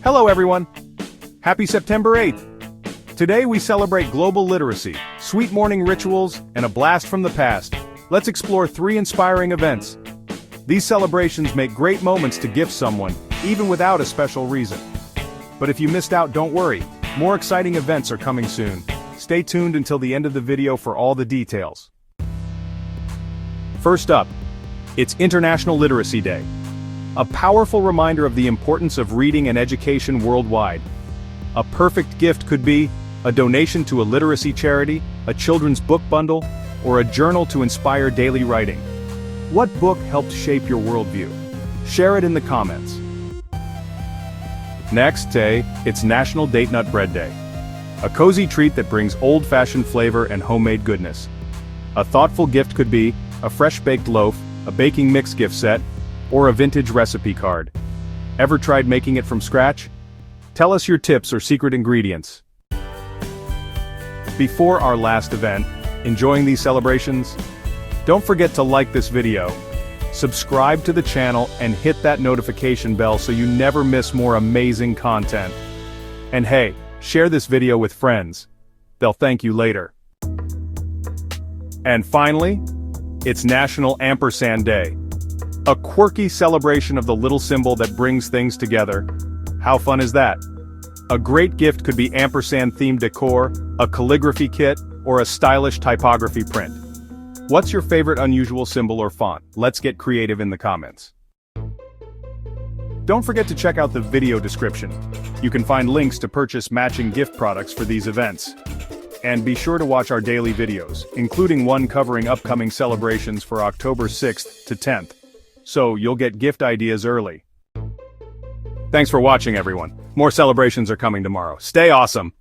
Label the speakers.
Speaker 1: Hello everyone! Happy September 8th! Today we celebrate global literacy, sweet morning rituals, and a blast from the past. Let's explore 3 inspiring events. These celebrations make great moments to gift someone, even without a special reason. But if you missed out, don't worry. More exciting events are coming soon. Stay tuned until the end of the video for all the details. First up, it's International Literacy Day. A powerful reminder of the importance of reading and education worldwide. A perfect gift could be a donation to a literacy charity, a children's book bundle, or a journal to inspire daily writing. What book helped shape your worldview? Share it in the comments. Next day, it's National Date Nut Bread Day. A cozy treat that brings old-fashioned flavor and homemade goodness. A thoughtful gift could be a fresh-baked loaf, a baking mix gift set, or a vintage recipe card. Ever tried making it from scratch? Tell us your tips or secret ingredients. Before our last event, enjoying these celebrations? Don't forget to like this video, subscribe to the channel, and hit that notification bell so you never miss more amazing content. And hey, share this video with friends. They'll thank you later. And finally, it's National Ampersand Day. A quirky celebration of the little symbol that brings things together. How fun is that? A great gift could be ampersand-themed decor, a calligraphy kit, or a stylish typography print. What's your favorite unusual symbol or font? Let's get creative in the comments. Don't forget to check out the video description. You can find links to purchase matching gift products for these events. And be sure to watch our daily videos, including one covering upcoming celebrations for October 6th to 10th. So you'll get gift ideas early. Thanks for watching, everyone. More celebrations are coming tomorrow. Stay awesome!